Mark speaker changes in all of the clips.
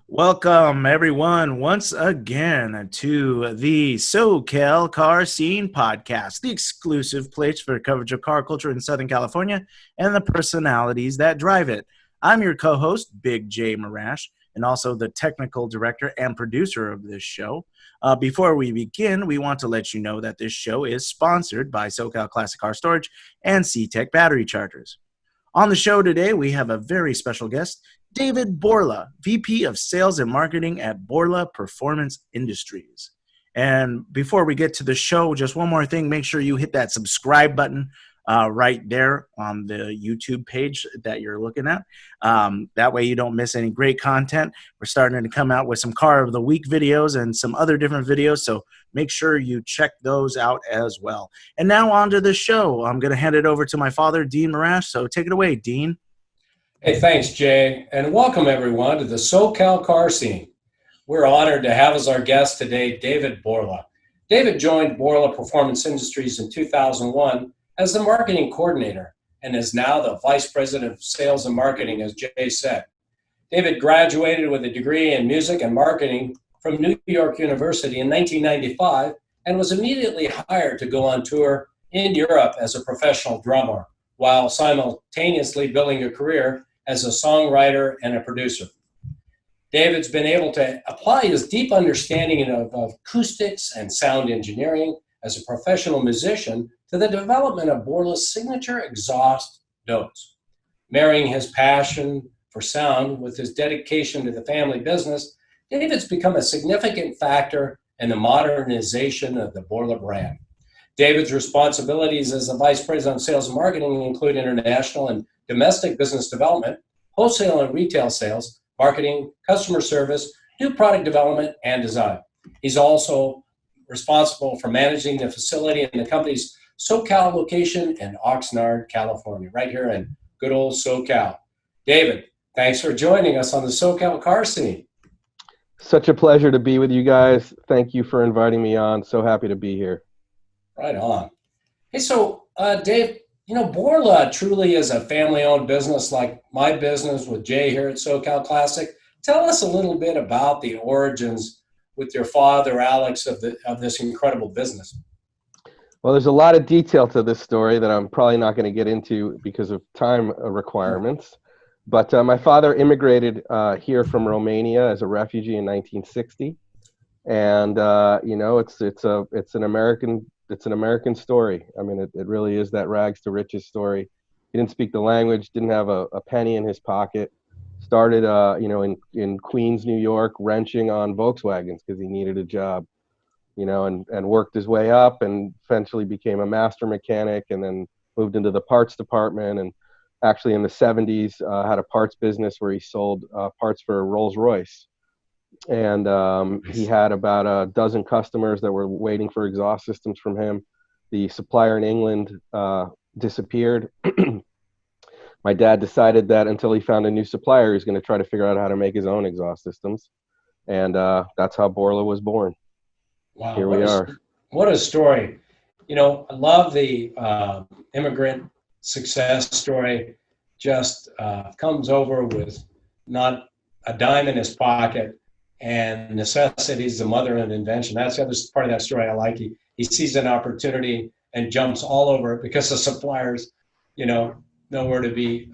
Speaker 1: Welcome, everyone, once again to the SoCal Car Scene Podcast, the exclusive place for coverage of car culture in Southern California and the personalities that drive it. I'm your co-host, Big J Marash, and also the technical director and producer of this show. Before we begin, we want to let you know that this show is sponsored by SoCal Classic Car Storage and C-Tech Battery Chargers. On the show today, we have a very special guest, David Borla, VP of Sales and Marketing at Borla Performance Industries. And before we get to the show, just one more thing, make sure you hit that subscribe button right there on the YouTube page that you're looking at. That way you don't miss any great content. We're starting to come out with some Car of the Week videos and some other different videos, so make sure you check those out as well. And now on to the show. I'm going to hand it over to my father, Dean Marash, so take it away, Dean.
Speaker 2: Hey, thanks, Jay, and welcome everyone to the SoCal Car Scene. We're honored to have as our guest today David Borla. David joined Borla Performance Industries in 2001 as the marketing coordinator and is now the vice president of sales and marketing, as Jay said. David graduated with a degree in music and marketing from New York University in 1995 and was immediately hired to go on tour in Europe as a professional drummer while simultaneously building a career as a songwriter and a producer. David's been able to apply his deep understanding of acoustics and sound engineering as a professional musician to the development of Borla's signature exhaust notes. Marrying his passion for sound with his dedication to the family business, David's become a significant factor in the modernization of the Borla brand. David's responsibilities as the Vice President of Sales and Marketing include international and domestic business development, wholesale and retail sales, marketing, customer service, new product development, and design. He's also responsible for managing the facility in the company's SoCal location in Oxnard, California, right here in good old SoCal. David, thanks for joining us on the SoCal Car Scene.
Speaker 3: Such a pleasure to be with you guys. Thank you for inviting me on. So happy to be here.
Speaker 2: Right on. Hey, so Dave, Borla truly is a family-owned business like my business with Jay here at SoCal Classic. Tell us a little bit about the origins with your father, Alex, of this incredible business.
Speaker 3: Well, there's a lot of detail to this story that I'm probably not going to get into because of time requirements. But my father immigrated here from Romania as a refugee in 1960, and it's an American story. I mean, it really is that rags to riches story. He didn't speak the language, didn't have a penny in his pocket. Started, in Queens, New York, wrenching on Volkswagens because he needed a job, and worked his way up and eventually became a master mechanic and then moved into the parts department. And actually in the 70s, had a parts business where he sold parts for Rolls-Royce. And he had about a dozen customers that were waiting for exhaust systems from him. The supplier in England disappeared. My dad decided that until he found a new supplier, he was going to try to figure out how to make his own exhaust systems. And that's how Borla was born.
Speaker 2: Wow.
Speaker 3: Here we are.
Speaker 2: What a story. I love the immigrant success story. Just comes over with not a dime in his pocket, and necessity is the mother of invention. That's the other part of that story I like. He sees an opportunity and jumps all over it because the suppliers, nowhere to be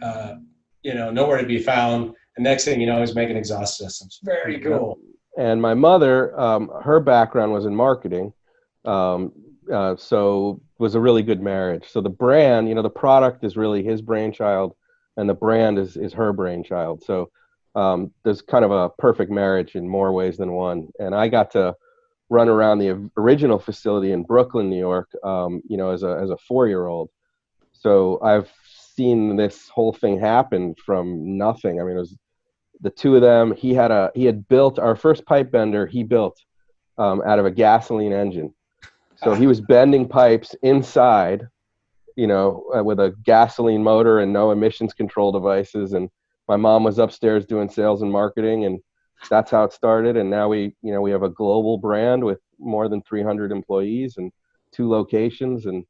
Speaker 2: found. And next thing you know, he's making exhaust systems. Very cool.
Speaker 3: And my mother, her background was in marketing, so it was a really good marriage. So the brand, the product is really his brainchild, and the brand is her brainchild. So there's kind of a perfect marriage in more ways than one. And I got to run around the original facility in Brooklyn, New York, as a 4-year-old. So I've seen this whole thing happen from nothing. I mean, it was the two of them. He had built our first pipe bender. He built out of a gasoline engine. So he was bending pipes inside, with a gasoline motor and no emissions control devices. And my mom was upstairs doing sales and marketing, and that's how it started. And now we have a global brand with more than 300 employees and 2 locations. And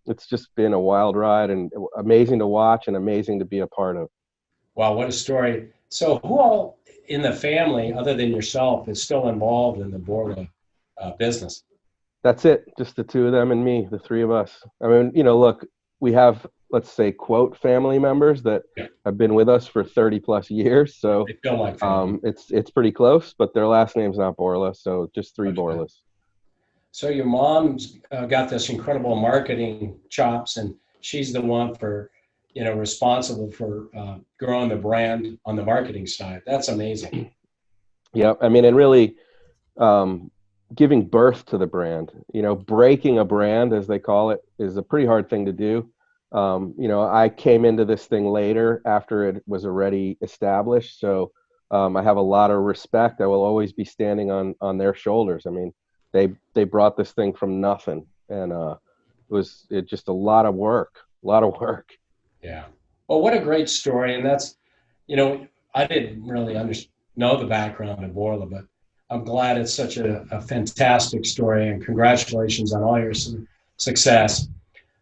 Speaker 3: it's just been a wild ride and amazing to watch and amazing to be a part of.
Speaker 2: Wow, what a story. So who all in the family, other than yourself, is still involved in the Borla business?
Speaker 3: That's it. Just the two of them and me, the three of us. I mean, look, we have, let's say, quote, family members that
Speaker 2: Yeah,
Speaker 3: have been with us for 30 plus years. So
Speaker 2: they feel like family.
Speaker 3: it's pretty close, but their last name's not Borla. So just three
Speaker 2: Okay.
Speaker 3: Borlas.
Speaker 2: So your mom's got this incredible marketing chops, and she's the one for, responsible for growing the brand on the marketing side. That's amazing.
Speaker 3: Yeah. I mean, and really, giving birth to the brand, breaking a brand, as they call it, is a pretty hard thing to do. I came into this thing later after it was already established. So I have a lot of respect. I will always be standing on their shoulders. I mean, they brought this thing from nothing, and it just a lot of work,
Speaker 2: Yeah. Well, what a great story. And that's, I didn't really know the background of Borla, but I'm glad it's such a fantastic story. And congratulations on all your success.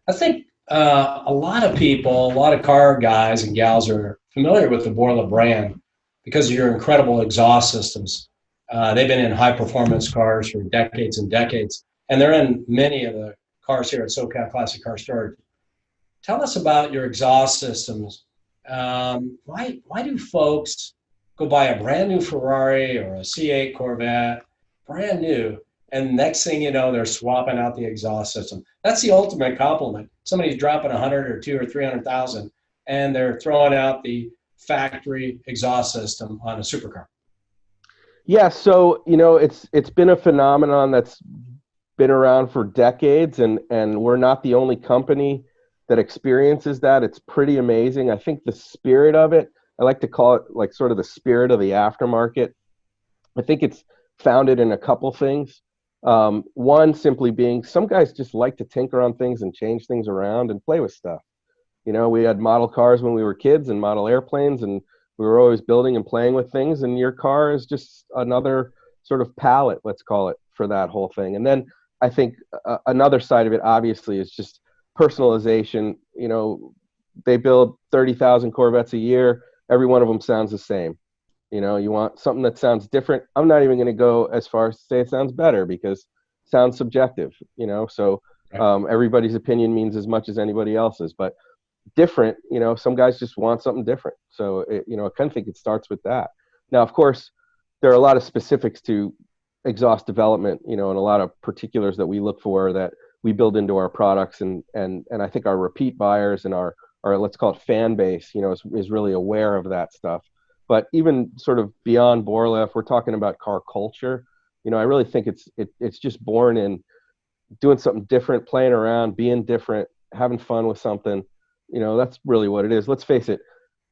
Speaker 2: I think a lot of people, a lot of car guys and gals are familiar with the Borla brand because of your incredible exhaust systems. They've been in high performance cars for decades and decades, and they're in many of the cars here at SoCal Classic Car Storage. Tell us about your exhaust systems. Why do folks go buy a brand new Ferrari or a C8 Corvette, brand new, and next thing you know, they're swapping out the exhaust system? That's the ultimate compliment. Somebody's dropping 100 or 2 or 300,000, and they're throwing out the factory exhaust system on a supercar.
Speaker 3: Yeah. So, it's been a phenomenon that's been around for decades, and we're not the only company that experiences that. It's pretty amazing. I think the spirit of it, I like to call it like sort of the spirit of the aftermarket. I think it's founded in a couple things. One simply being some guys just like to tinker on things and change things around and play with stuff. We had model cars when we were kids and model airplanes, and we were always building and playing with things, and your car is just another sort of palette, let's call it, for that whole thing. And then I think another side of it obviously is just personalization. They build 30,000 Corvettes a year. Every one of them sounds the same. You want something that sounds different. I'm not even going to go as far as to say it sounds better, because it sounds subjective, so everybody's opinion means as much as anybody else's, but different, some guys just want something different. So, I kind of think it starts with that. Now, of course, there are a lot of specifics to exhaust development, and a lot of particulars that we look for that we build into our products, and I think our repeat buyers and our let's call it fan base, is really aware of that stuff. But even sort of beyond Borla, if we're talking about car culture, I really think it's just born in doing something different, playing around, being different, having fun with something. That's really what it is. Let's face it,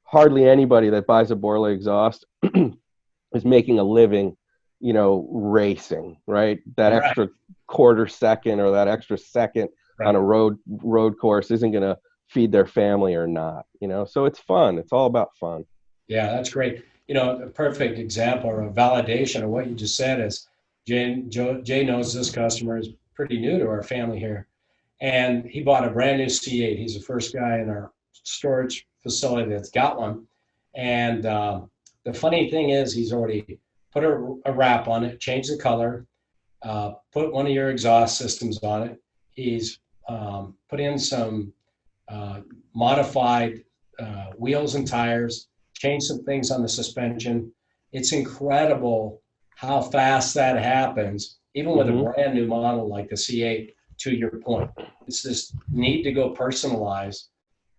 Speaker 3: hardly anybody that buys a Borla exhaust is making a living, racing, right? That extra quarter second or that extra second on a road course isn't going to feed their family or not, so it's fun. It's all about fun.
Speaker 2: Yeah, that's great. A perfect example or a validation of what you just said is Jay knows this customer is pretty new to our family here, and he bought a brand new C8. He's the first guy in our storage facility that's got one. And the funny thing is he's already put a wrap on it, changed the color, put one of your exhaust systems on it. He's put in some modified wheels and tires, changed some things on the suspension. It's incredible how fast that happens, even with a brand new model like the C8, to your point. It's this need to go personalize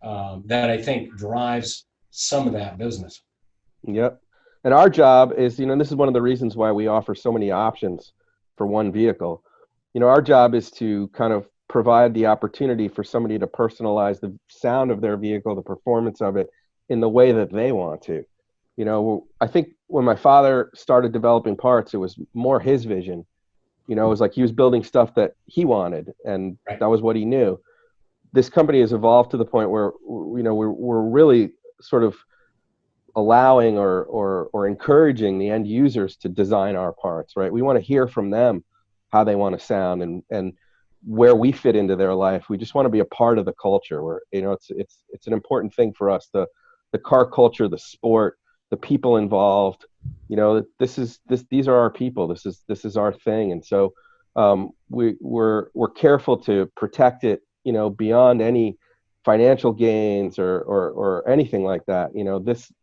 Speaker 2: that I think drives some of that business.
Speaker 3: Yep. And our job is, this is one of the reasons why we offer so many options for one vehicle. Our job is to kind of provide the opportunity for somebody to personalize the sound of their vehicle, the performance of it, in the way that they want to. I think when my father started developing parts, it was more his vision. It was like he was building stuff that he wanted, and that was what he knew. This company has evolved to the point where, we're really sort of allowing or encouraging the end users to design our parts, right? We want to hear from them how they want to sound and where we fit into their life. We just want to be a part of the culture where, it's an important thing for us. The car culture, the sport, the people involved. These are our people. This is our thing. And so we're careful to protect it, beyond any financial gains or anything like that.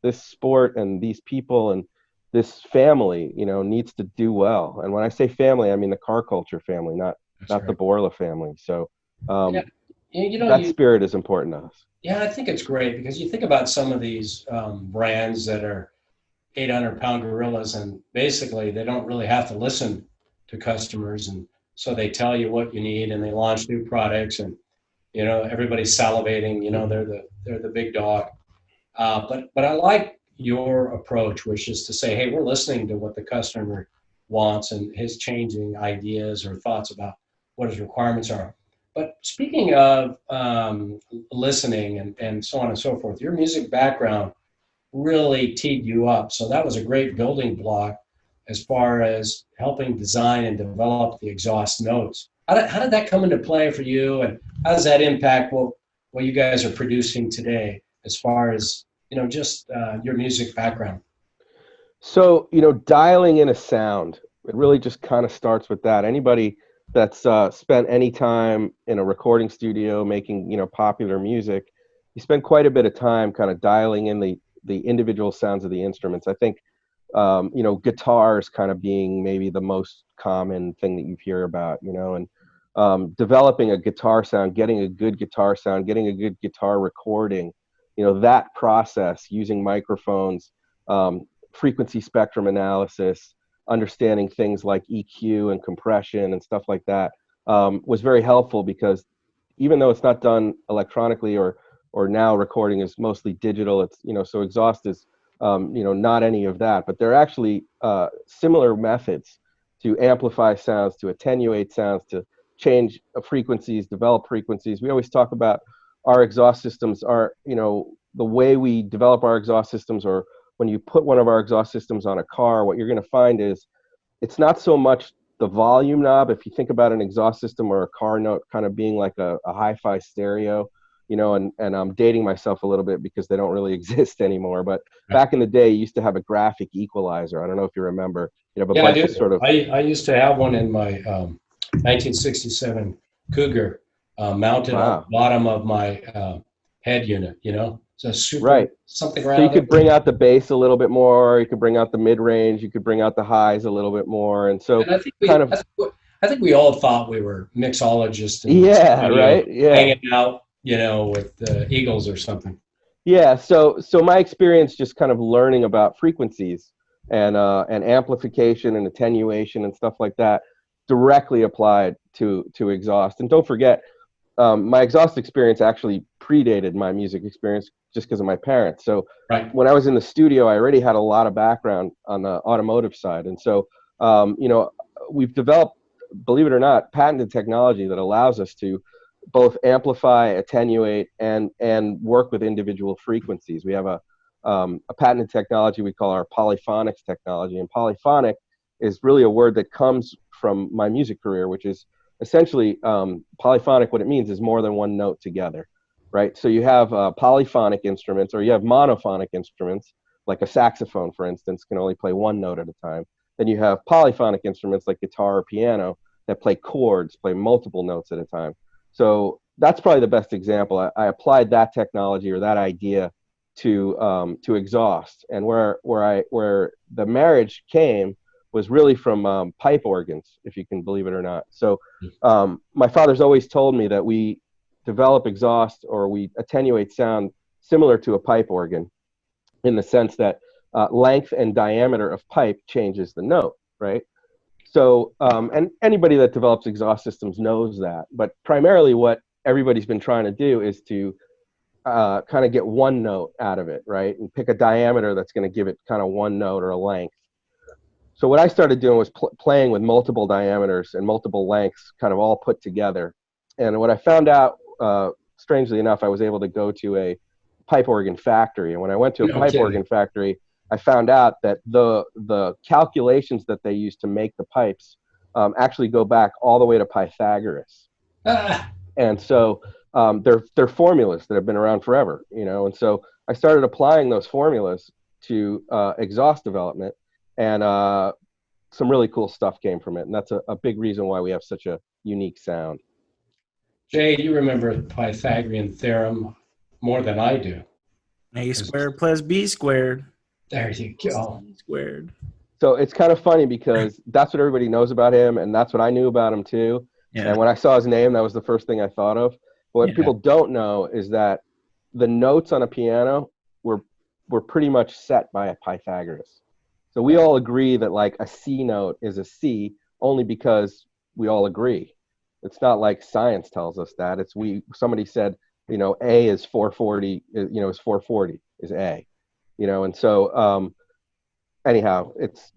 Speaker 3: This sport and these people and this family, needs to do well. And when I say family, I mean the car culture family, not
Speaker 2: That's
Speaker 3: the
Speaker 2: right.
Speaker 3: Borla family. So
Speaker 2: Yeah.
Speaker 3: that spirit is important to us.
Speaker 2: Yeah, I think it's great because you think about some of these brands that are 800-pound gorillas, and basically they don't really have to listen to customers, and so they tell you what you need, and they launch new products, and everybody's salivating. They're the big dog. But I like your approach, which is to say, hey, we're listening to what the customer wants and his changing ideas or thoughts about what his requirements are. But speaking of listening and so on and so forth, your music background really teed you up. So that was a great building block as far as helping design and develop the exhaust notes. How did that come into play for you, and how does that impact what you guys are producing today as far as just your music background?
Speaker 3: So, dialing in a sound, it really just kind of starts with that. Anybody that's spent any time in a recording studio making, popular music, you spend quite a bit of time kind of dialing in the individual sounds of the instruments. I think, guitars kind of being maybe the most common thing that you hear about, and developing a guitar sound, getting a good guitar sound, getting a good guitar recording, that process using microphones, frequency spectrum analysis, understanding things like EQ and compression and stuff like that, was very helpful, because even though it's not done electronically, or now recording is mostly digital, it's so exhaust is not any of that, but there are actually similar methods to amplify sounds, to attenuate sounds, to change frequencies, develop frequencies. We always talk about our exhaust systems are, the way we develop our exhaust systems, or when you put one of our exhaust systems on a car, what you're going to find is it's not so much the volume knob. If you think about an exhaust system or a car note kind of being like a hi-fi stereo, and I'm dating myself a little bit because they don't really exist anymore. But back in the day, you used to have a graphic equalizer. I don't know if you remember. You have a
Speaker 2: Yeah, I
Speaker 3: bunch of
Speaker 2: do.
Speaker 3: sort of.
Speaker 2: I used to have one in my 1967 Cougar, mounted on the
Speaker 3: Wow.
Speaker 2: bottom of my head unit. So super
Speaker 3: Right.
Speaker 2: something
Speaker 3: So you
Speaker 2: around there.
Speaker 3: could bring out the bass a little bit more. You could bring out the mid range. You could bring out the highs a little bit more. And so
Speaker 2: And I think
Speaker 3: kind of.
Speaker 2: I think we all thought we were mixologists in the
Speaker 3: Yeah.
Speaker 2: studio,
Speaker 3: Right. Yeah.
Speaker 2: hanging out, with the Eagles or something.
Speaker 3: Yeah, so my experience just kind of learning about frequencies and amplification and attenuation and stuff like that directly applied to exhaust. And don't forget, my exhaust experience actually predated my music experience just because of my parents. So
Speaker 2: Right.
Speaker 3: when I was in the studio, I already had a lot of background on the automotive side, and so we've developed, believe it or not, patented technology that allows us to both amplify, attenuate, and work with individual frequencies. We have a patented technology we call our polyphonics technology, and polyphonic is really a word that comes from my music career, which is essentially polyphonic. What it means is more than one note together, right? So you have polyphonic instruments, or you have monophonic instruments, like a saxophone, for instance, can only play one note at a time. Then you have polyphonic instruments like guitar or piano that play chords, play multiple notes at a time. So that's probably the best example. I applied that technology or that idea to exhaust, and where the marriage came was really from pipe organs, if you can believe it or not. So my father's always told me that we develop exhaust, or we attenuate sound similar to a pipe organ, in the sense that length and diameter of pipe changes the note, right? So, and anybody that develops exhaust systems knows that. But primarily what everybody's been trying to do is to kind of get one note out of it, right? And pick a diameter that's going to give it kind of one note or a length. So what I started doing was playing with multiple diameters and multiple lengths kind of all put together. And what I found out, strangely enough, I was able to go to a pipe organ factory. And when I went to a pipe organ factory, I found out that the calculations that they use to make the pipes actually go back all the way to Pythagoras. And so they're formulas that have been around forever, And so I started applying those formulas to exhaust development, and some really cool stuff came from it. And that's a big reason why we have such a unique sound.
Speaker 2: Jay, you remember the Pythagorean Theorem more than I do.
Speaker 1: A squared plus B squared.
Speaker 2: There you go.
Speaker 1: C squared.
Speaker 3: So it's kind of funny because that's what everybody knows about him, and that's what I knew about him too.
Speaker 1: Yeah.
Speaker 3: And when I saw his name, that was the first thing I thought of. But what people don't know is that the notes on a piano were pretty much set by a Pythagoras. So we all agree that like a C note is a C only because we all agree. It's not like science tells us that. It's somebody said, A is 440, is 440 is A, and so anyhow, it's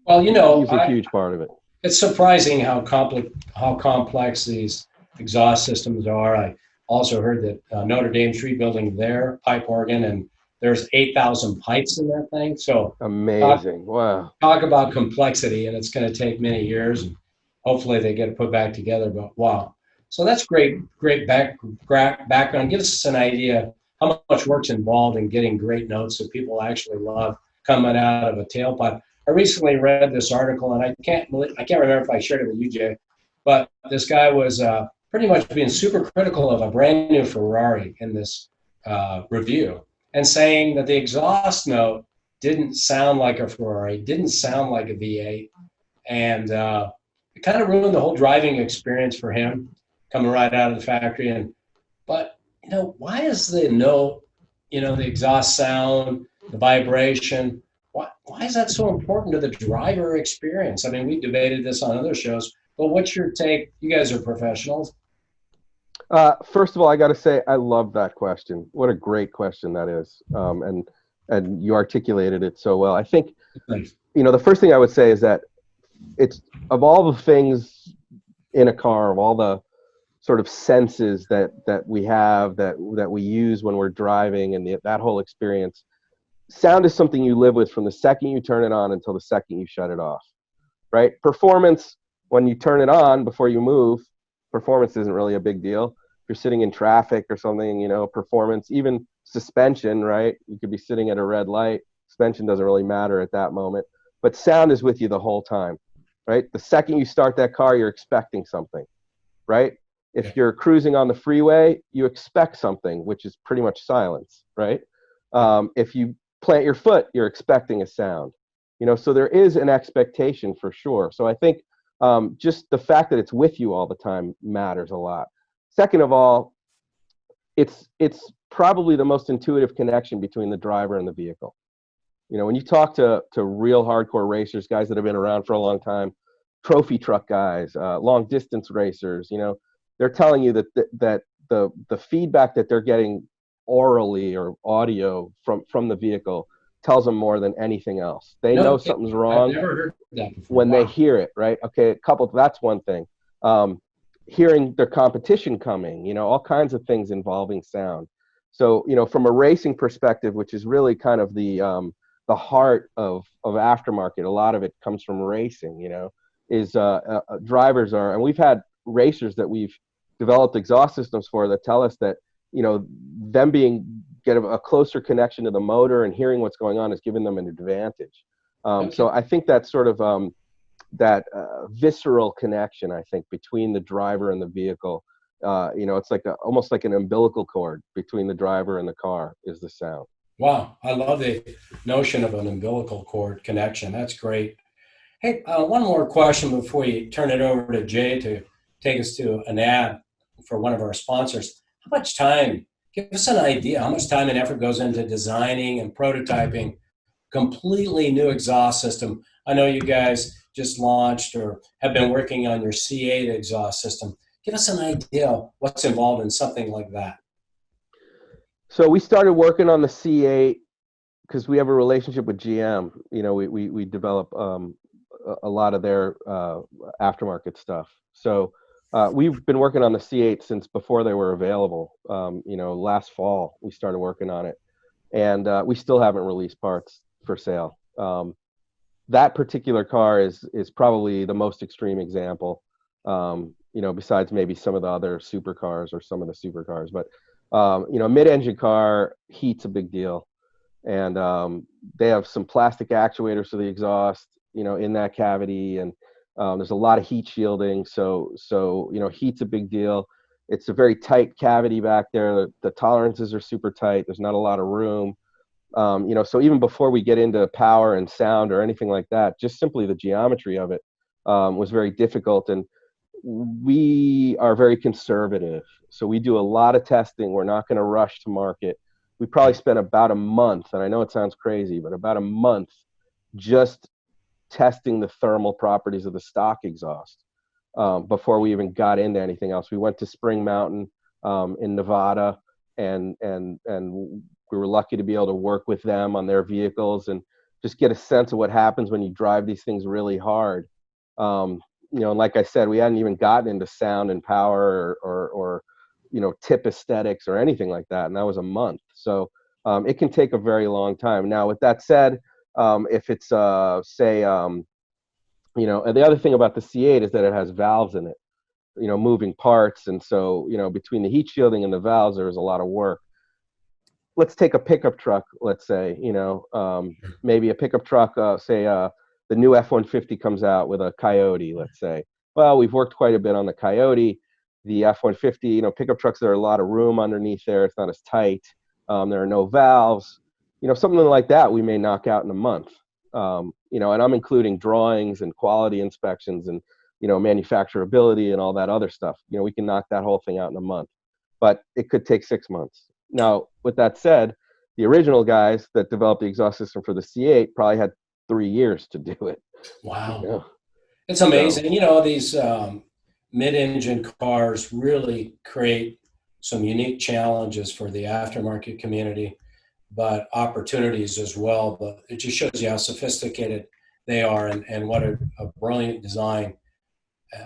Speaker 3: a huge part of it.
Speaker 2: It's surprising how complex these exhaust systems are. I also heard that Notre Dame's rebuilding their pipe organ, and there's 8,000 pipes in that thing. So
Speaker 3: amazing! Wow.
Speaker 2: Talk about complexity, and it's going to take many years, and hopefully they get it put back together. But wow! So that's great background. Give us an idea how much work's involved in getting great notes that people actually love coming out of a tailpipe. I recently read this article, and I can't remember if I shared it with you, Jay, but this guy was pretty much being super critical of a brand new Ferrari in this review, and saying that the exhaust note didn't sound like a Ferrari, didn't sound like a V8, and it kind of ruined the whole driving experience for him coming right out of the factory. But why is the note, the exhaust sound, the vibration, why is that so important to the driver experience? I mean, we debated this on other shows, but what's your take? You guys are professionals.
Speaker 3: First of all, I got to say, I love that question. What a great question that is. And you articulated it so well. I think, the first thing I would say is that it's, of all the things in a car, of all the sort of senses that we have, that we use when we're driving, and that whole experience, sound is something you live with from the second you turn it on until the second you shut it off, right? Performance, when you turn it on before you move, performance isn't really a big deal. If you're sitting in traffic or something, performance, even suspension, right? You could be sitting at a red light. Suspension doesn't really matter at that moment. But sound is with you the whole time, right? The second you start that car, you're expecting something, right? If you're cruising on the freeway, you expect something, which is pretty much silence, right? If you plant your foot, you're expecting a sound, so there is an expectation for sure. So I think just the fact that it's with you all the time matters a lot. Second of all, it's probably the most intuitive connection between the driver and the vehicle. When you talk to real hardcore racers, guys that have been around for a long time, trophy truck guys, long distance racers, they're telling you that the feedback that they're getting orally or audio from the vehicle tells them more than anything else. They know something's wrong.
Speaker 2: I've never heard that before.
Speaker 3: When they hear it, right? Okay, that's one thing. Hearing their competition coming, all kinds of things involving sound. So, from a racing perspective, which is really kind of the heart of aftermarket, a lot of it comes from racing, is drivers are, and we've had racers that we've developed exhaust systems for that tell us that, them get a closer connection to the motor and hearing what's going on is giving them an advantage. So I think that sort of that visceral connection, I think, between the driver and the vehicle, it's like almost like an umbilical cord between the driver and the car is the sound.
Speaker 2: Wow, I love the notion of an umbilical cord connection. That's great. Hey, one more question before we turn it over to Jay to take us to an ad for one of our sponsors. How much time, give us an idea, how much time and effort goes into designing and prototyping completely new exhaust system? I know you guys just launched or have been working on your C8 exhaust system. Give us an idea of what's involved in something like that.
Speaker 3: So we started working on the C8 because we have a relationship with GM. We develop a lot of their aftermarket stuff. So we've been working on the C8 since before they were available. Last fall we started working on it, and we still haven't released parts for sale. That particular car is probably the most extreme example. Besides maybe some of the other supercars or some of the supercars, but a mid-engine car, heat's a big deal. and they have some plastic actuators for the exhaust, in that cavity, and there's a lot of heat shielding. So heat's a big deal. It's a very tight cavity back there. The tolerances are super tight. There's not a lot of room. So even before we get into power and sound or anything like that, just simply the geometry of it was very difficult. And we are very conservative. So we do a lot of testing. We're not going to rush to market. We probably spent about a month, and I know it sounds crazy, but about a month just testing the thermal properties of the stock exhaust before we even got into anything else. We went to Spring Mountain in Nevada, and we were lucky to be able to work with them on their vehicles and just get a sense of what happens when you drive these things really hard. And like I said, we hadn't even gotten into sound and power or tip aesthetics or anything like that, and that was a month. So it can take a very long time. Now, with that said, if it's and the other thing about the C8 is that it has valves in it, moving parts, and so between the heat shielding and the valves, there's a lot of work. Let's take a pickup truck, let's say, maybe a pickup truck, the new F-150 comes out with a Coyote, let's say. Well, we've worked quite a bit on the Coyote. The F-150, pickup trucks, there are a lot of room underneath there. It's not as tight. There are no valves. Something like that we may knock out in a month. And I'm including drawings and quality inspections and, manufacturability and all that other stuff. We can knock that whole thing out in a month, but it could take 6 months. Now, with that said, the original guys that developed the exhaust system for the C8 probably had 3 years to do it.
Speaker 2: Wow. It's amazing. These mid-engine cars really create some unique challenges for the aftermarket community, but opportunities as well. But it just shows you how sophisticated they are and what a brilliant design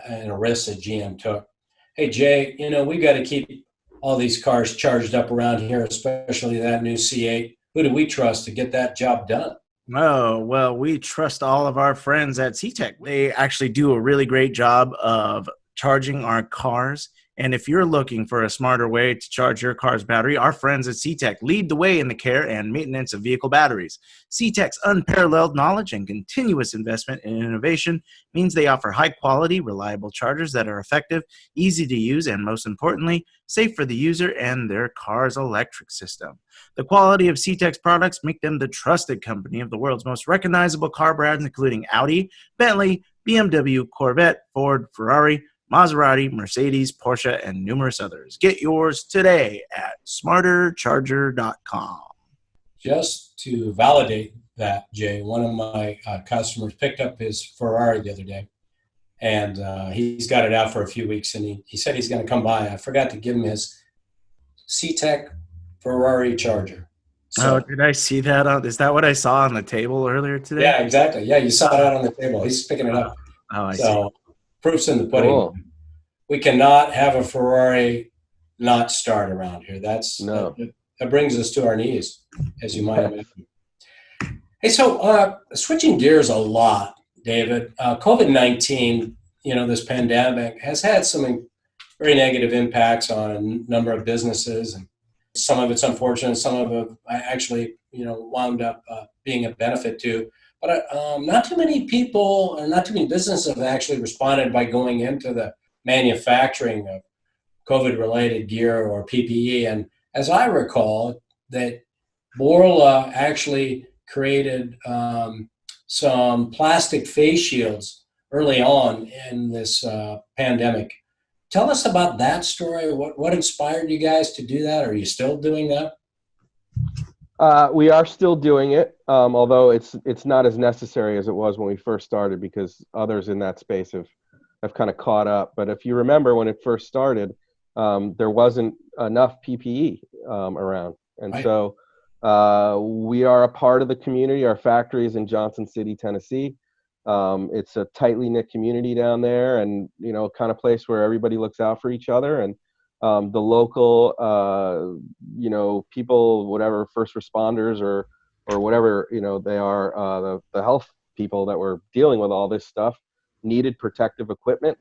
Speaker 2: and a risk that GM took. Hey, Jay, we got to keep all these cars charged up around here, especially that new C8. Who do we trust to get that job done?
Speaker 1: Oh, well, we trust all of our friends at CTEC. They actually do a really great job of charging our cars. And if you're looking for a smarter way to charge your car's battery, our friends at CTEC lead the way in the care and maintenance of vehicle batteries. CTEC's unparalleled knowledge and continuous investment in innovation means they offer high-quality, reliable chargers that are effective, easy to use, and most importantly, safe for the user and their car's electric system. The quality of CTEC's products make them the trusted company of the world's most recognizable car brands, including Audi, Bentley, BMW, Corvette, Ford, Ferrari, Maserati, Mercedes, Porsche, and numerous others. Get yours today at smartercharger.com.
Speaker 2: Just to validate that, Jay, one of my customers picked up his Ferrari the other day, and he's got it out for a few weeks, and he said he's going to come by. I forgot to give him his CTEC Ferrari charger.
Speaker 1: So, did I see that? Is that what I saw on the table earlier today?
Speaker 2: Yeah, exactly. Yeah, you saw it out on the table. He's picking it up.
Speaker 1: I see.
Speaker 2: Proof's in the pudding.
Speaker 3: Cool.
Speaker 2: We cannot have a Ferrari not start around here. That brings us to our knees, as you might imagine. Hey, so switching gears a lot, David. COVID-19, this pandemic has had some very negative impacts on a number of businesses, and some of it's unfortunate. Some of it actually, wound up being a benefit to. But not too many people and not too many businesses have actually responded by going into the manufacturing of COVID-related gear or PPE. And as I recall, that Borla actually created some plastic face shields early on in this pandemic. Tell us about that story. What inspired you guys to do that? Are you still doing that?
Speaker 3: We are still doing it, although it's not as necessary as it was when we first started, because others in that space have kind of caught up. But if you remember when it first started, there wasn't enough PPE around. And
Speaker 2: right.
Speaker 3: So we are a part of the community. Our factory is in Johnson City, Tennessee. It's a tightly knit community down there, and kind of place where everybody looks out for each other. And the local people, whatever, first responders or whatever they are, the health people that were dealing with all this stuff needed protective equipment.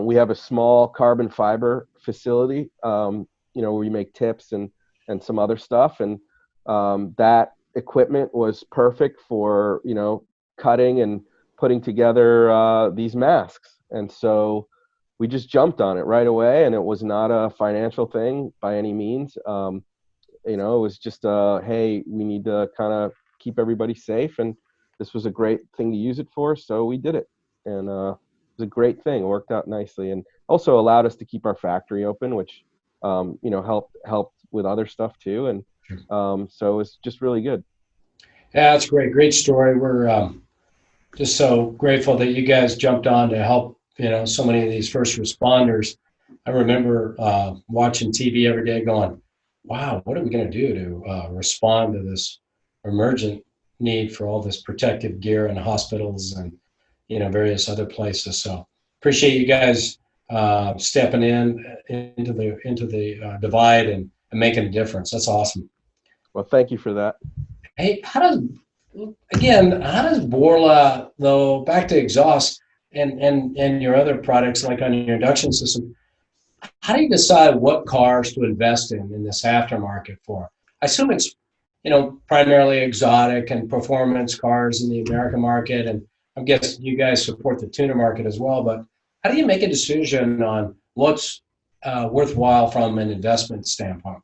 Speaker 3: We have a small carbon fiber facility, where we make tips and some other stuff, and that equipment was perfect for, cutting and putting together these masks. And so we just jumped on it right away, and it was not a financial thing by any means. It was just, hey, we need to kind of keep everybody safe, and this was a great thing to use it for, so we did it. And it was a great thing. It worked out nicely, and also allowed us to keep our factory open, which helped with other stuff too. And so it's just really good.
Speaker 2: Yeah, that's great. Great story. We're just so grateful that you guys jumped on to help, so many of these first responders. I remember watching TV every day going, wow, what are we going to do to respond to this emergent need for all this protective gear in hospitals and, various other places. So appreciate you guys stepping into the divide and making a difference. That's awesome.
Speaker 3: Well, thank you for that.
Speaker 2: Hey, how does Borla, though, back to exhaust and your other products like on your induction system, how do you decide what cars to invest in this aftermarket for? I assume it's, primarily exotic and performance cars in the American market, and I guess you guys support the tuner market as well, but how do you make a decision on what's worthwhile from an investment standpoint?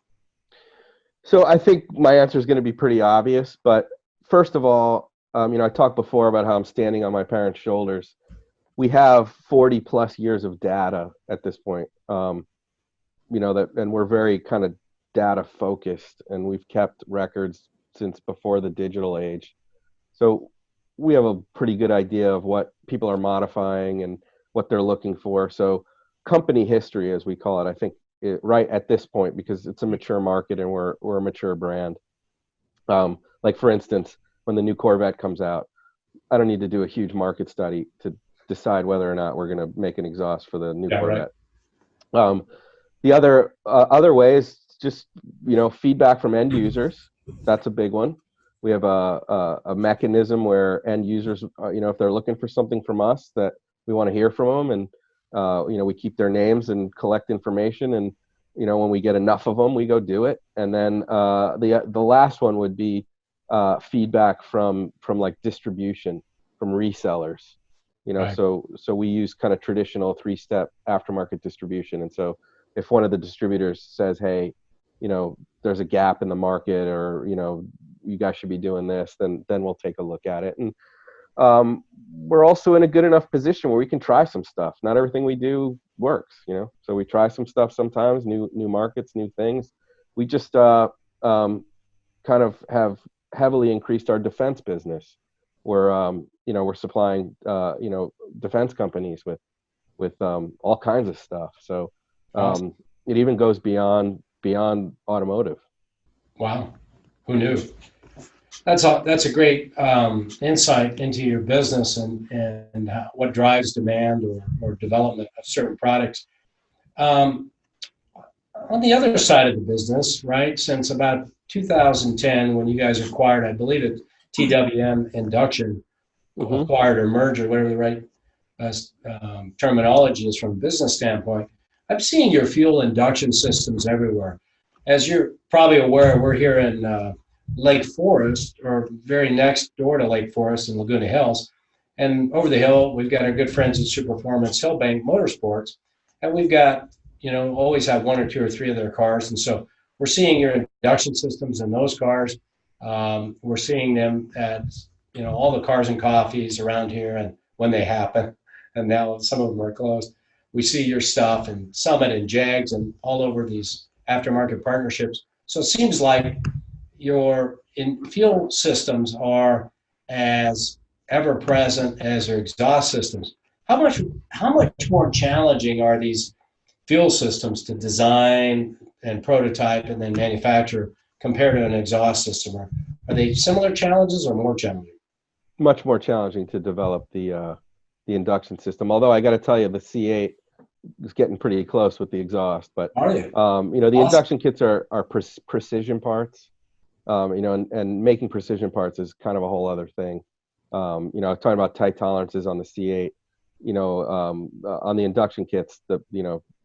Speaker 3: So I think my answer is going to be pretty obvious, but first of all, I talked before about how I'm standing on my parents' shoulders. We have 40 plus years of data at this point, and we're very kind of data focused, and we've kept records since before the digital age. So we have a pretty good idea of what people are modifying and what they're looking for. So company history, as we call it, I think right at this point, because it's a mature market and we're a mature brand. Like for instance, when the new Corvette comes out, I don't need to do a huge market study to decide whether or not we're going to make an exhaust for the new Corvette. Right. The other way is just feedback from end users. That's a big one. We have a mechanism where end users, if they're looking for something from us, that we want to hear from them, and we keep their names and collect information, and when we get enough of them, we go do it. And then the last one would be feedback from like distribution, from resellers. Right. So we use kind of traditional 3-step aftermarket distribution. And so if one of the distributors says, hey, there's a gap in the market, or you guys should be doing this, then we'll take a look at it. And we're also in a good enough position where we can try some stuff. Not everything we do works, so we try some stuff sometimes, new markets, new things. We just kind of have heavily increased our defense business, where we're supplying defense companies with all kinds of stuff. So awesome. It even goes beyond automotive.
Speaker 2: Wow, who knew? That's a great insight into your business and what drives demand or development of certain products. On the other side of the business, right, since about 2010, when you guys acquired, I believe it, TWM Induction, acquired or merger, whatever the right terminology is from a business standpoint, I'm seeing your fuel induction systems everywhere. As you're probably aware, we're here in Lake Forest, or very next door to Lake Forest in Laguna Hills. And over the hill, we've got our good friends at Super Performance Hillbank Motorsports. And we've got, always have 1 or 2 or 3 of their cars. And so we're seeing your induction systems in those cars. We're seeing them at, all the cars and coffees around here and when they happen. And now some of them are closed. We see your stuff in Summit and Jags and all over these aftermarket partnerships. So it seems like your fuel systems are as ever present as your exhaust systems. How much more challenging are these fuel systems to design and prototype and then manufacture compared to an exhaust system? Are they similar challenges or more challenging?
Speaker 3: Much more challenging to develop the induction system. Although I got to tell you, the C8 is getting pretty close with the exhaust. But
Speaker 2: are you?
Speaker 3: The
Speaker 2: awesome.
Speaker 3: Induction kits are precision parts. And making precision parts is kind of a whole other thing. Talking about tight tolerances on the C8, on the induction kits,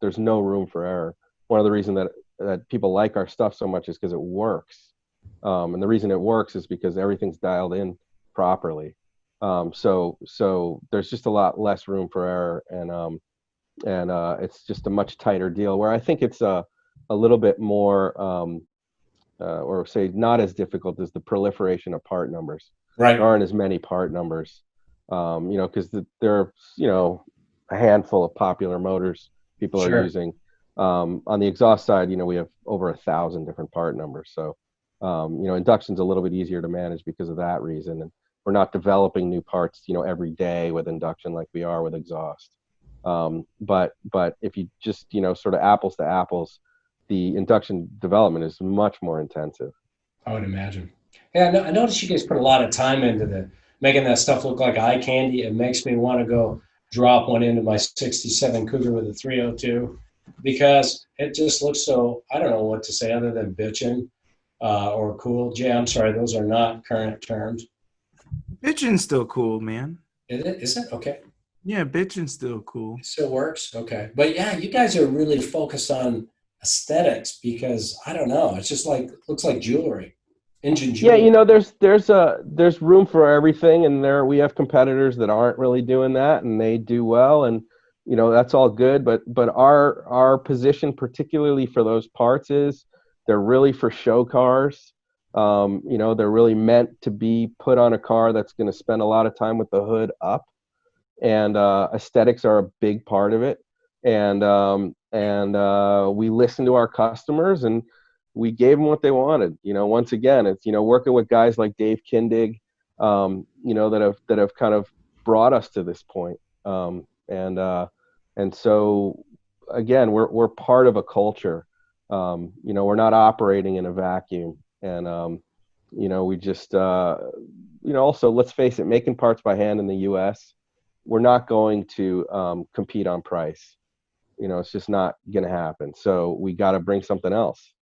Speaker 3: there's no room for error. One of the reasons that people like our stuff so much is because it works. And the reason it works is because everything's dialed in properly. So there's just a lot less room for error, and it's just a much tighter deal. Where I think it's a little bit more, or say not as difficult as the proliferation of part numbers.
Speaker 2: Right.
Speaker 3: There aren't as many part numbers, because there are, a handful of popular motors people are
Speaker 2: Sure.
Speaker 3: using. On the exhaust side, we have over 1,000 different part numbers. So, induction's a little bit easier to manage because of that reason. And we're not developing new parts, every day with induction like we are with exhaust. But if you just, sort of apples to apples, the induction development is much more intensive.
Speaker 2: I would imagine. Yeah, I noticed you guys put a lot of time into making that stuff look like eye candy. It makes me want to go drop one into my 67 Cougar with a 302 because it just looks so, I don't know what to say other than bitchin' or cool. Jay, I'm sorry, those are not current terms.
Speaker 1: Bitchin's still cool, man.
Speaker 2: Is it? Okay.
Speaker 1: Yeah, bitchin's still cool.
Speaker 2: It still works? Okay. But yeah, you guys are really focused on aesthetics because, I don't know, it's just looks like jewelry. Engine jewelry.
Speaker 3: Yeah, there's room for everything, and we have competitors that aren't really doing that, and they do well, and that's all good. But our position, particularly for those parts, is they're really for show cars. They're really meant to be put on a car that's going to spend a lot of time with the hood up, and aesthetics are a big part of it. And we listen to our customers, and we gave them what they wanted. Once again, it's working with guys like Dave Kindig, that have kind of brought us to this point. And so again, we're part of a culture. We're not operating in a vacuum, and we just also, let's face it, making parts by hand in the U.S., we're not going to compete on price. It's just not going to happen. So we got to bring something else.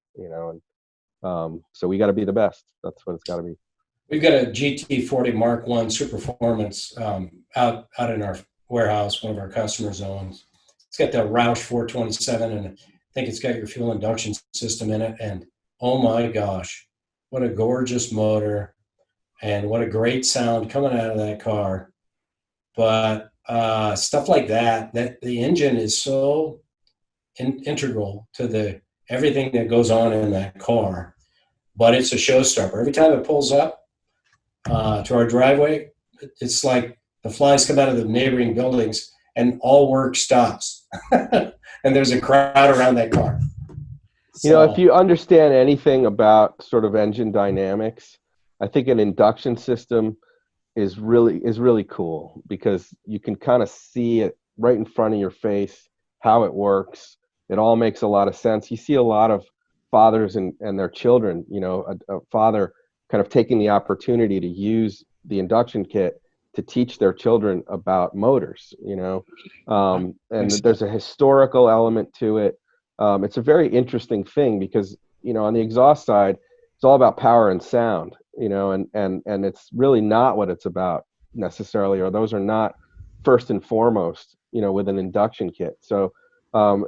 Speaker 3: So we got to be the best. That's what it's got to be.
Speaker 2: We've got a GT40 Mark I Super Performance out in our warehouse. One of our customers owns. It's got the Roush 427, and I think it's got your fuel induction system in it. And oh my gosh, what a gorgeous motor, and what a great sound coming out of that car. But stuff like that the engine is so integral to everything that goes on in that car, but it's a showstopper. Every time it pulls up to our driveway, it's like the flies come out of the neighboring buildings and all work stops. And there's a crowd around that car. So,
Speaker 3: if you understand anything about sort of engine dynamics, I think an induction system is really cool because you can kind of see it right in front of your face, how it works. It all makes a lot of sense. You see a lot of fathers and their children, a father kind of taking the opportunity to use the induction kit to teach their children about motors, and there's a historical element to it. It's a very interesting thing because, on the exhaust side, it's all about power and sound, and it's really not what it's about necessarily, or those are not first and foremost, with an induction kit. So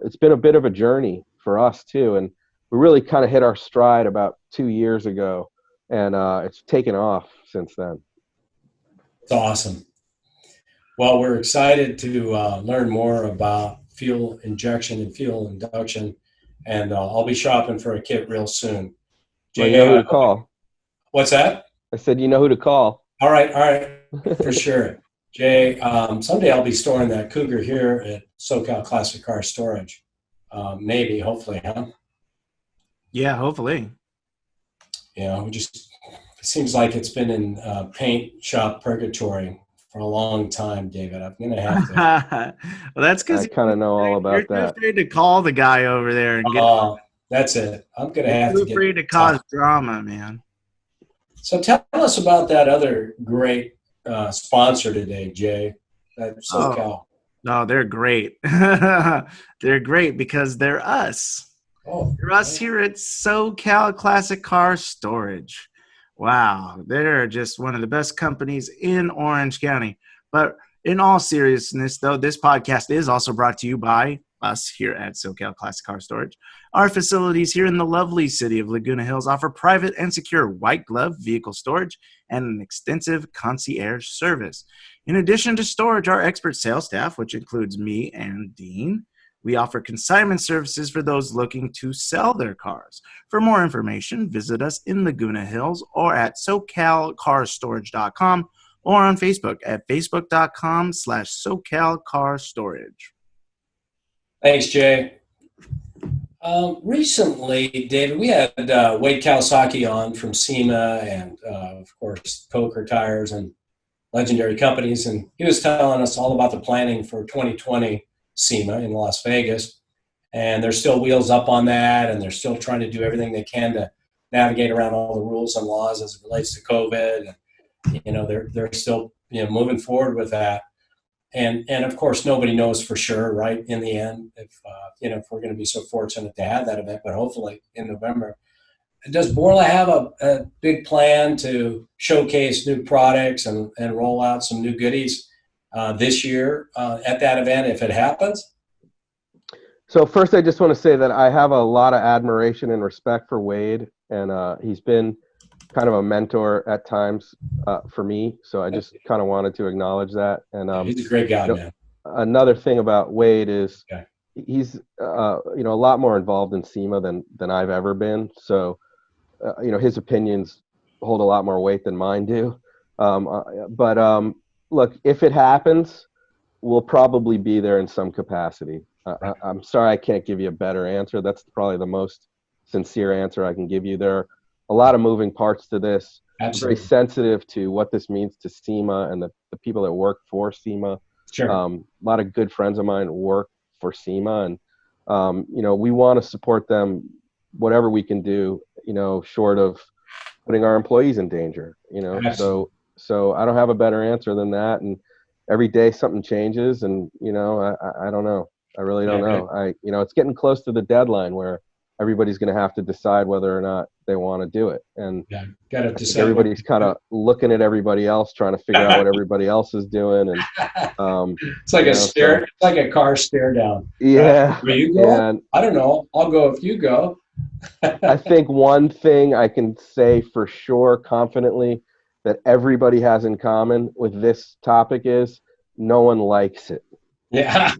Speaker 3: it's been a bit of a journey for us too, and we really kind of hit our stride about 2 years ago, and it's taken off since then.
Speaker 2: it's awesome. Well, we're excited to learn more about fuel injection and fuel induction, and I'll be shopping for a kit real soon.
Speaker 3: Jay, you know who to call.
Speaker 2: What's that?
Speaker 3: I said, you know who to call.
Speaker 2: All right, for sure. Jay, someday I'll be storing that Cougar here at SoCal Classic Car Storage. Maybe, hopefully, huh?
Speaker 1: Yeah, hopefully.
Speaker 2: It seems like it's been in paint shop purgatory for a long time, David. I'm going to have to.
Speaker 1: Well, that's because
Speaker 3: I kind of know all about
Speaker 1: you're
Speaker 3: that.
Speaker 1: too afraid to call the guy over there and get.
Speaker 2: That's it. I'm going to have
Speaker 1: Too
Speaker 2: to
Speaker 1: afraid to cause drama, man.
Speaker 2: So tell us about that other great sponsor today, Jay. That SoCal.
Speaker 1: No, they're great. They're great because they're us. They're us here at SoCal Classic Car Storage. Wow, they're just one of the best companies in Orange County. But in all seriousness, though, this podcast is also brought to you by us here at SoCal Classic Car Storage. Our facilities here in the lovely city of Laguna Hills offer private and secure white glove vehicle storage and an extensive concierge service. In addition to storage, our expert sales staff, which includes me and Dean, we offer consignment services for those looking to sell their cars. For more information, visit us in Laguna Hills or at SoCalCarStorage.com or on Facebook at Facebook.com/SoCalCarStorage.
Speaker 2: Thanks, Jay. Recently, David, we had Wade Kawasaki on from SEMA and, of course, Coker Tires and legendary companies, and he was telling us all about the planning for 2020 SEMA in Las Vegas, and there's still wheels up on that, and they're still trying to do everything they can to navigate around all the rules and laws as it relates to COVID, and they're still moving forward with that. And of course, nobody knows for sure, right? In the end, if we're going to be so fortunate to have that event, but hopefully in November. Does Borla have a big plan to showcase new products and roll out some new goodies this year at that event if it happens?
Speaker 3: So first, I just want to say that I have a lot of admiration and respect for Wade, and he's been kind of a mentor at times for me. So I just kind of wanted to acknowledge that. And
Speaker 2: he's a great guy, man.
Speaker 3: Another thing about Wade is he's a lot more involved in SEMA than I've ever been. So his opinions hold a lot more weight than mine do. But look, if it happens, we'll probably be there in some capacity. I'm sorry I can't give you a better answer. That's probably the most sincere answer I can give you. There are a lot of moving parts to this.
Speaker 2: Absolutely.
Speaker 3: Very sensitive to what this means to SEMA and the people that work for SEMA.
Speaker 2: Sure.
Speaker 3: A lot of good friends of mine work for SEMA, and we want to support them whatever we can do, short of putting our employees in danger. So I don't have a better answer than that. And every day something changes, and I don't know. I really don't know. It's getting close to the deadline where everybody's going to have to decide whether or not they want to do it. And
Speaker 2: got to decide.
Speaker 3: Everybody's kind of looking at everybody else, trying to figure out what everybody else is doing. And
Speaker 2: it's like stare. It's like a car stare down.
Speaker 3: Yeah.
Speaker 2: Where you go? I don't know. I'll go if you go.
Speaker 3: I think one thing I can say for sure, confidently, that everybody has in common with this topic is no one likes it.
Speaker 2: Yeah.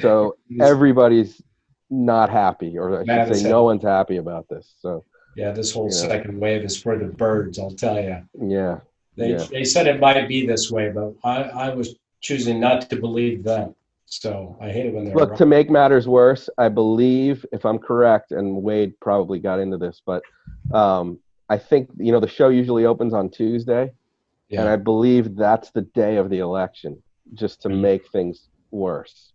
Speaker 3: So everybody's not happy, or I should say no one's happy about this. So
Speaker 2: this whole second wave is for the birds, I'll tell you.
Speaker 3: Yeah.
Speaker 2: They said it might be this way, but I was choosing not to believe them. So I hate it when they're
Speaker 3: Look,
Speaker 2: wrong.
Speaker 3: to make matters worse, I believe, if I'm correct, and Wade probably got into this, but I think, the show usually opens on Tuesday, and I believe that's the day of the election, just to make things worse.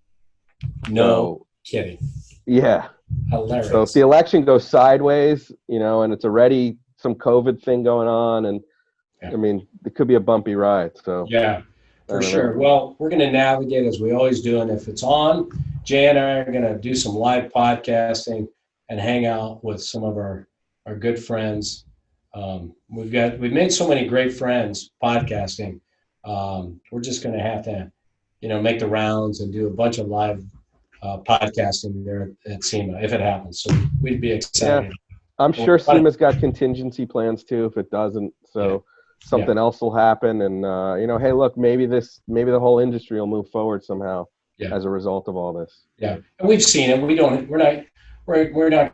Speaker 2: No kidding.
Speaker 3: Yeah.
Speaker 2: Hilarious.
Speaker 3: So if the election goes sideways, and it's already some COVID thing going on, and I mean, it could be a bumpy ride. So
Speaker 2: yeah, for sure. Well, we're going to navigate as we always do. And if it's on, Jay and I are going to do some live podcasting and hang out with some of our good friends. We've made so many great friends podcasting. We're just going to have to, make the rounds and do a bunch of live podcasting there at SEMA if it happens. So we'd be excited.
Speaker 3: Yeah. I'm sure SEMA's got contingency plans too if it doesn't. So something else will happen, and hey, look, maybe the whole industry will move forward somehow as a result of all this.
Speaker 2: Yeah, and we've seen it. We're not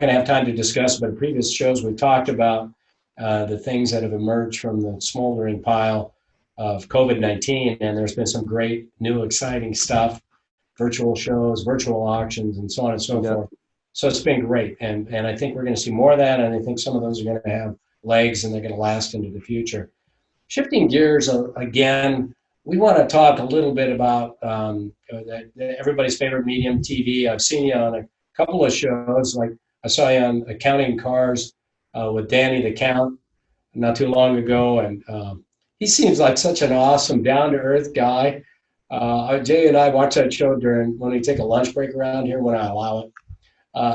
Speaker 2: going to have time to discuss, but in previous shows we talked about the things that have emerged from the smoldering pile of COVID-19, and there's been some great new exciting stuff. Virtual shows, virtual auctions, and so on and so forth. So it's been great, and I think we're going to see more of that, and I think some of those are going to have legs, and they're going to last into the future. Shifting gears again, we want to talk a little bit about everybody's favorite medium, TV. I've seen you on a couple of shows, like I saw you on Accounting Cars with Danny the Count not too long ago, and he seems like such an awesome, down-to-earth guy. Jay and I watch that show when we take a lunch break around here when I allow it.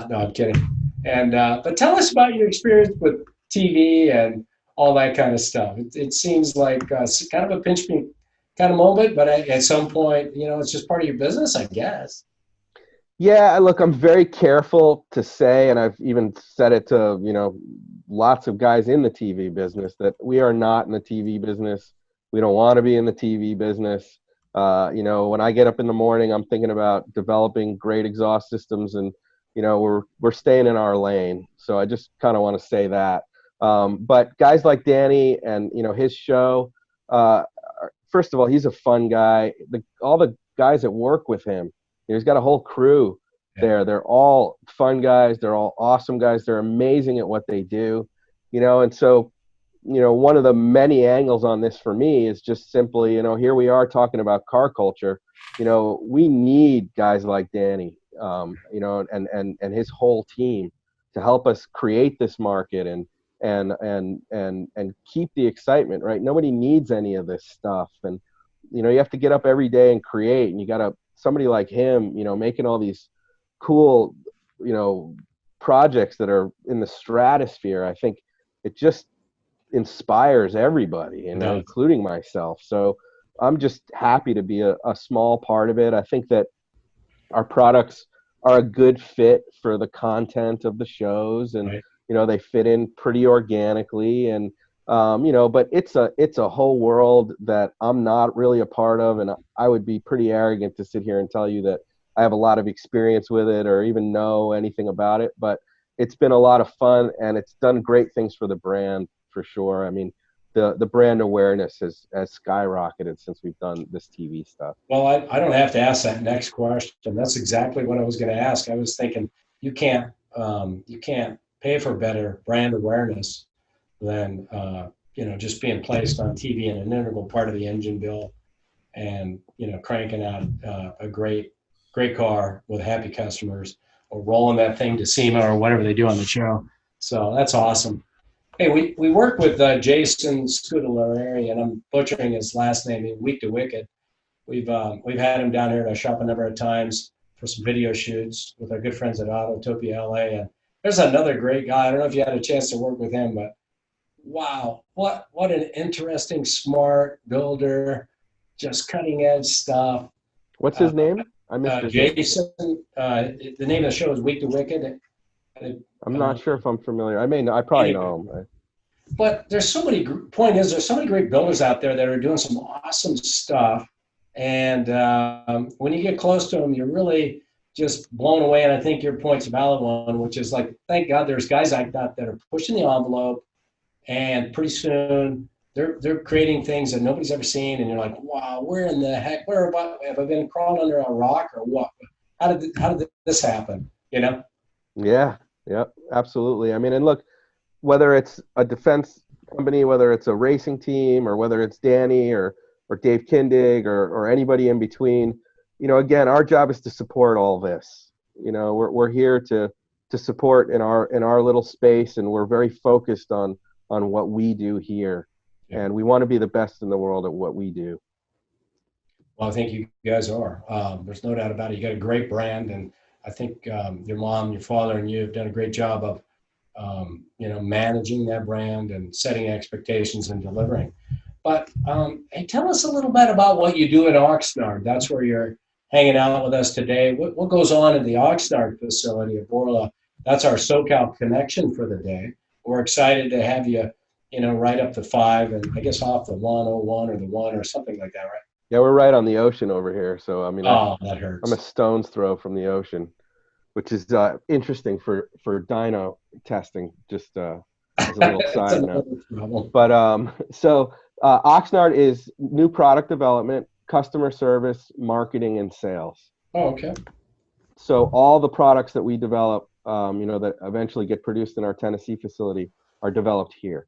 Speaker 2: No, I'm kidding. And but tell us about your experience with TV and all that kind of stuff. It seems like kind of a pinch me kind of moment, but at some point, it's just part of your business, I guess.
Speaker 3: Yeah, look, I'm very careful to say, and I've even said it to, lots of guys in the TV business, that we are not in the TV business. We don't want to be in the TV business. When I get up in the morning, I'm thinking about developing great exhaust systems, and we're staying in our lane. So I just kind of want to say that. But guys like Danny and his show, uh, first of all, he's a fun guy. All the guys that work with him, he's got a whole crew there. They're all fun guys. They're all awesome guys. They're amazing at what they do, and so, one of the many angles on this for me is just simply, here we are talking about car culture. We need guys like Danny, and his whole team to help us create this market and keep the excitement, right? Nobody needs any of this stuff. And, you have to get up every day and create, and you got to, somebody like him, making all these cool, projects that are in the stratosphere. I think it just inspires everybody, including myself. So I'm just happy to be a small part of it. I think that our products are a good fit for the content of the shows, and
Speaker 2: Right.
Speaker 3: They fit in pretty organically, and but it's a whole world that I'm not really a part of, and I would be pretty arrogant to sit here and tell you that I have a lot of experience with it or even know anything about it. But it's been a lot of fun, and it's done great things for the brand for sure. I mean, the brand awareness has skyrocketed since we've done this TV stuff.
Speaker 2: Well, I don't have to ask that next question. That's exactly what I was going to ask. I was thinking you can't pay for better brand awareness than just being placed on TV and an integral part of the engine bill, and cranking out a great car with happy customers, or rolling that thing to SEMA or whatever they do on the show. So that's awesome. Hey, we work with Jason Scudeleri, and I'm butchering his last name, Week to Wicked. We've had him down here at our shop a number of times for some video shoots with our good friends at Autotopia LA. And there's another great guy. I don't know if you had a chance to work with him, but wow, what an interesting, smart builder, just cutting edge stuff.
Speaker 3: What's his name? I missed his name.
Speaker 2: Jason. The name of the show is Week to Wicked.
Speaker 3: I'm not sure if I'm familiar. I probably know him.
Speaker 2: But there's so many great builders out there that are doing some awesome stuff. And when you get close to them, you're really just blown away. And I think your point's a valid one, which is like, thank God there's guys like that that are pushing the envelope, and pretty soon they're creating things that nobody's ever seen. And you're like, wow, where in the heck, have I been crawling under a rock or what? How did this happen?
Speaker 3: Yeah, absolutely. I mean, and look, whether it's a defense company, whether it's a racing team, or whether it's Danny or Dave Kindig or anybody in between, again, our job is to support all this. We're here to support in our little space, and we're very focused on what we do here. Yeah. And we want to be the best in the world at what we do.
Speaker 2: Well, I think you guys are. There's no doubt about it. You got a great brand, and I think your mom, your father, and you have done a great job of managing that brand and setting expectations and delivering. But hey, tell us a little bit about what you do at Oxnard. That's where you're hanging out with us today. What goes on in the Oxnard facility at Borla? That's our SoCal connection for the day. We're excited to have you, right up the 5, and I guess off the 101 or the 1 or something like that, right?
Speaker 3: Yeah, we're right on the ocean over here. So, I mean,
Speaker 2: that hurts.
Speaker 3: I'm a stone's throw from the ocean, which is interesting for dyno testing, just as a little side note. But Oxnard is new product development, customer service, marketing, and sales.
Speaker 2: Oh, okay.
Speaker 3: So all the products that we develop, that eventually get produced in our Tennessee facility are developed here.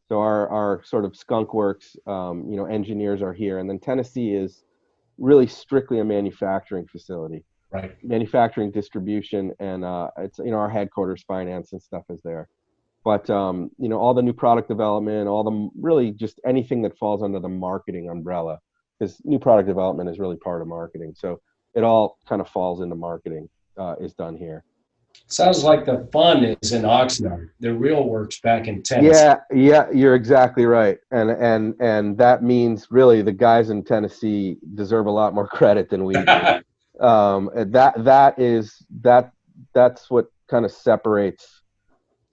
Speaker 3: So our sort of skunk works, engineers are here. And then Tennessee is really strictly a manufacturing facility.
Speaker 2: Right.
Speaker 3: Manufacturing, distribution, and it's, our headquarters, finance and stuff is there. But, all the new product development, really just anything that falls under the marketing umbrella, because new product development is really part of marketing. So it all kind of falls into marketing, is done here.
Speaker 2: Sounds like the fun is in Oxnard. The real work's back in Tennessee.
Speaker 3: Yeah, you're exactly right. And that means really the guys in Tennessee deserve a lot more credit than we do. That's what kind of separates,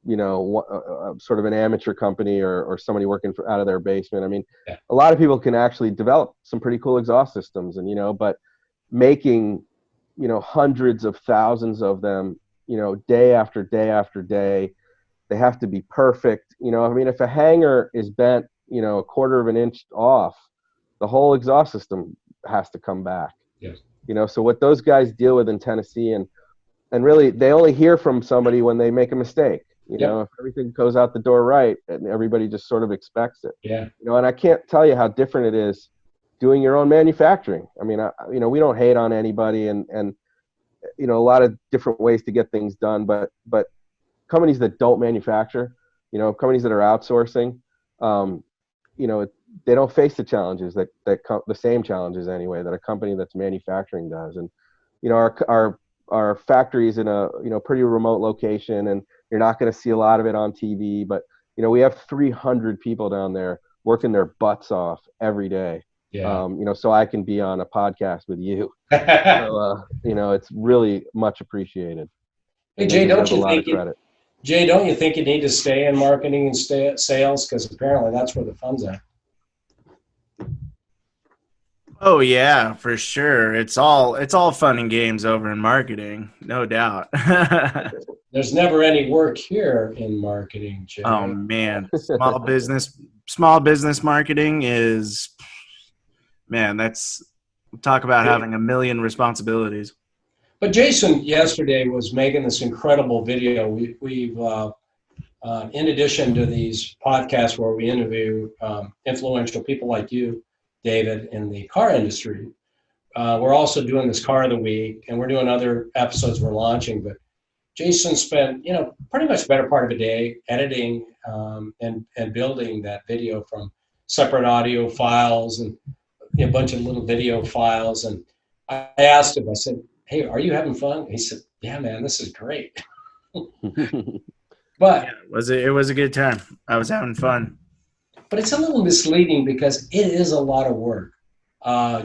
Speaker 3: sort of an amateur company or somebody working out of their basement. I mean,
Speaker 2: Yeah.
Speaker 3: a lot of people can actually develop some pretty cool exhaust systems, but making, hundreds of thousands of them, day after day after day, they have to be perfect. I mean, if a hanger is bent, a quarter of an inch off, the whole exhaust system has to come back.
Speaker 2: Yes.
Speaker 3: So what those guys deal with in Tennessee, and really they only hear from somebody when they make a mistake. If everything goes out the door right, and everybody just sort of expects it.
Speaker 2: Yeah.
Speaker 3: And I can't tell you how different it is doing your own manufacturing. I mean, we don't hate on anybody, and a lot of different ways to get things done, but companies that don't manufacture, companies that are outsourcing, they don't face the challenges that the same challenges anyway that a company that's manufacturing does. And our factory is in a pretty remote location, and you're not going to see a lot of it on TV, but we have 300 people down there working their butts off every day.
Speaker 2: Yeah.
Speaker 3: So I can be on a podcast with you. So it's really much appreciated.
Speaker 2: Hey, Jay, don't you think you need to stay in marketing and stay at sales? Because apparently that's where the fun's at.
Speaker 1: Oh yeah, for sure. It's all fun and games over in marketing, no doubt.
Speaker 2: There's never any work here in marketing, Jay.
Speaker 1: Oh man, small business marketing is, man, that's, talk about having a million responsibilities.
Speaker 2: But Jason yesterday was making this incredible video. We've in addition to these podcasts where we interview influential people like you, David, in the car industry, we're also doing this Car of the Week, and we're doing other episodes we're launching. But Jason spent, pretty much the better part of a day editing and building that video from separate audio files and a bunch of little video files. And I asked him, I said, "Hey, are you having fun?" He said, "Yeah, man, this is great." But
Speaker 1: yeah, it was a good time. I was having fun.
Speaker 2: But it's a little misleading because it is a lot of work.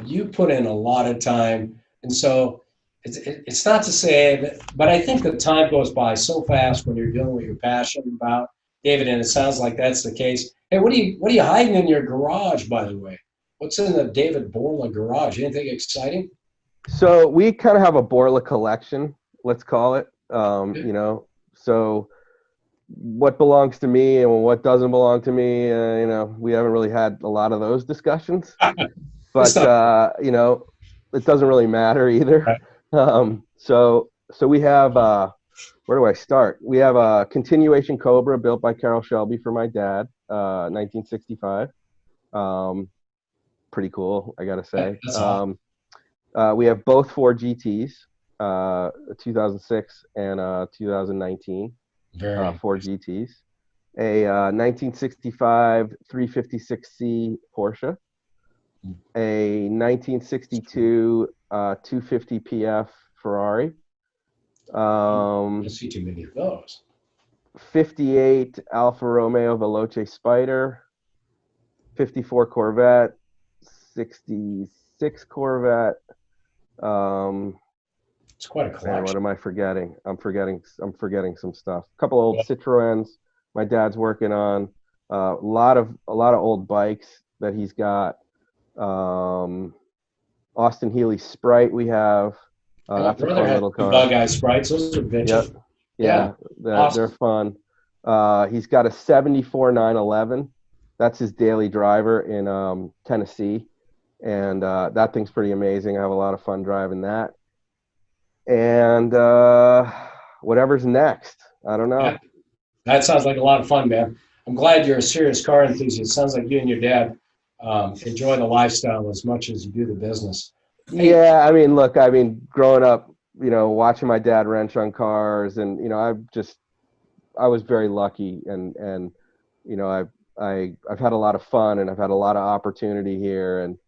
Speaker 2: You put in a lot of time, and so it's not to say that, but I think the time goes by so fast when you're doing what you're passionate about, David. And it sounds like that's the case. Hey, what are you hiding in your garage, by the way? What's in the David Borla garage? Anything exciting?
Speaker 3: So we kind of have a Borla collection, let's call it. So what belongs to me and what doesn't belong to me, we haven't really had a lot of those discussions. But it doesn't really matter either. Right. So we have where do I start? We have a continuation Cobra built by Carroll Shelby for my dad, 1965. Pretty cool, I gotta say.
Speaker 2: Awesome.
Speaker 3: We have both Ford GTs, 2006 and 2019. Ford GTs, a 1965 356C Porsche, a 1962 250 PF Ferrari.
Speaker 2: I see too many of those.
Speaker 3: 58 Alfa Romeo Veloce Spider, 54 Corvette, 66 Corvette.
Speaker 2: It's quite a collection.
Speaker 3: Man, what am I forgetting? I'm forgetting some stuff. A couple old Citroens my dad's working on. A lot of old bikes that he's got. Austin Healey Sprite we have. That's a fun little car.
Speaker 2: Bug Eye Sprites, those are vintage.
Speaker 3: Yep. Yeah, awesome. They're fun. He's got a 74 911. That's his daily driver in Tennessee, and that thing's pretty amazing. I have a lot of fun driving that. And whatever's next, I don't know.
Speaker 2: Yeah. That sounds like a lot of fun, man. I'm glad you're a serious car enthusiast. It sounds like you and your dad enjoy the lifestyle as much as you do the business.
Speaker 3: Yeah, growing up, watching my dad wrench on cars, and I was very lucky, and I've had a lot of fun, and I've had a lot of opportunity here, and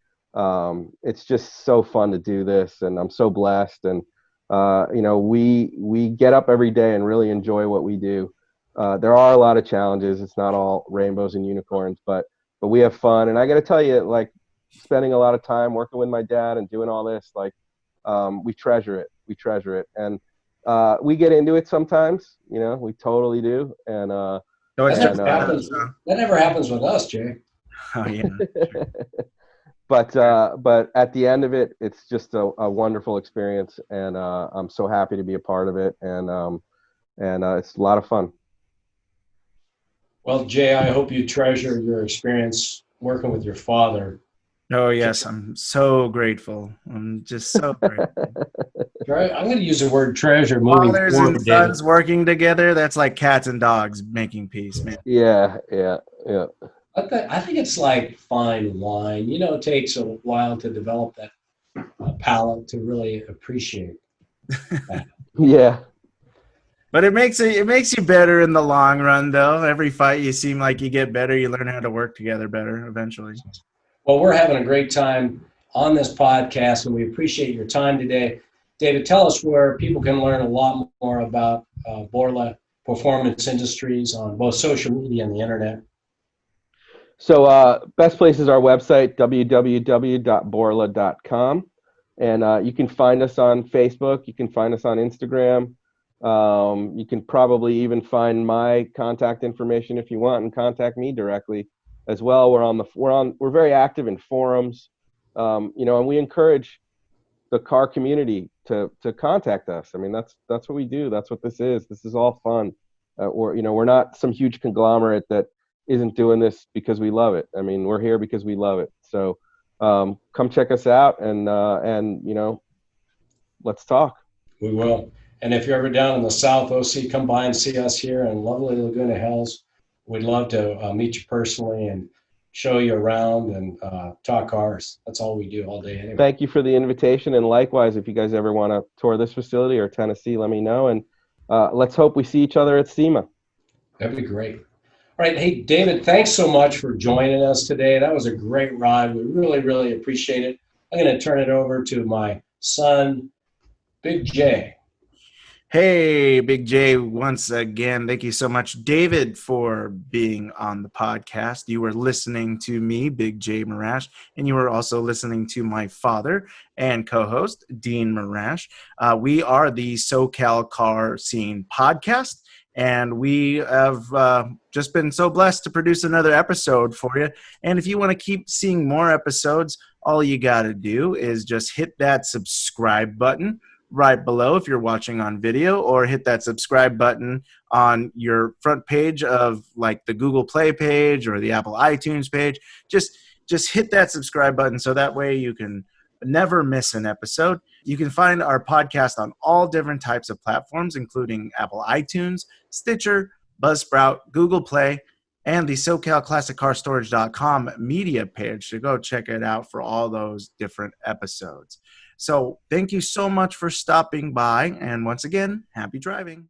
Speaker 3: it's just so fun to do this, and I'm so blessed, and we get up every day and really enjoy what we do. There are a lot of challenges. It's not all rainbows and unicorns, but we have fun. And I got to tell you, like, spending a lot of time working with my dad and doing all this, like, we treasure it. We treasure it. And we get into it sometimes, we totally do. And
Speaker 1: So it's
Speaker 2: That
Speaker 1: just
Speaker 2: never happens. That never happens with us, Jay.
Speaker 1: oh yeah.
Speaker 3: but at the end of it, it's just a wonderful experience, and I'm so happy to be a part of it, and it's a lot of fun.
Speaker 2: Well, Jay, I hope you treasure your experience working with your father.
Speaker 1: Oh yes, I'm so grateful. I'm just so grateful.
Speaker 2: I'm going to use the word treasure moving
Speaker 1: Fathers
Speaker 2: forward,
Speaker 1: and
Speaker 2: David.
Speaker 1: sons working together, that's like cats and dogs making peace, man.
Speaker 3: Yeah.
Speaker 2: I think it's like fine wine. It takes a while to develop that palate to really appreciate that.
Speaker 3: Yeah.
Speaker 1: But it makes you better in the long run, though. Every fight, you seem like you get better. You learn how to work together better eventually.
Speaker 2: Well, we're having a great time on this podcast, and we appreciate your time today. David, tell us where people can learn a lot more about Borla Performance Industries on both social media and the internet.
Speaker 3: So best place is our website, www.borla.com. And you can find us on Facebook. You can find us on Instagram. You can probably even find my contact information if you want, and contact me directly as well. We're very active in forums, and we encourage the car community to contact us. I mean, that's what we do. That's what this is. This is all fun. We're not some huge conglomerate that isn't doing this because we love it. I mean, we're here because we love it. So come check us out, and let's talk.
Speaker 2: We will. And if you're ever down in the South OC, come by and see us here in lovely Laguna Hills. We'd love to meet you personally and show you around and talk cars. That's all we do all day anyway.
Speaker 3: Thank you for the invitation. And likewise, if you guys ever want to tour this facility or Tennessee, let me know. And let's hope we see each other at SEMA.
Speaker 2: That'd be great. All right. Hey, David, thanks so much for joining us today. That was a great ride. We really, really appreciate it. I'm going to turn it over to my son, Big J.
Speaker 1: Hey, Big J, once again, thank you so much, David, for being on the podcast. You were listening to me, Big J Marash, and you were also listening to my father and co-host, Dean Marash. We are the SoCal Car Scene podcast, and we have just been so blessed to produce another episode for you. And if you want to keep seeing more episodes, all you got to do is just hit that subscribe button right below if you're watching on video, or hit that subscribe button on your front page of like the Google Play page or the Apple iTunes page. Just hit that subscribe button so that way you can never miss an episode. You can find our podcast on all different types of platforms, including Apple iTunes, Stitcher, Buzzsprout, Google Play, and the SoCalClassicCarStorage.com media page. So go check it out for all those different episodes. So thank you so much for stopping by. And once again, happy driving.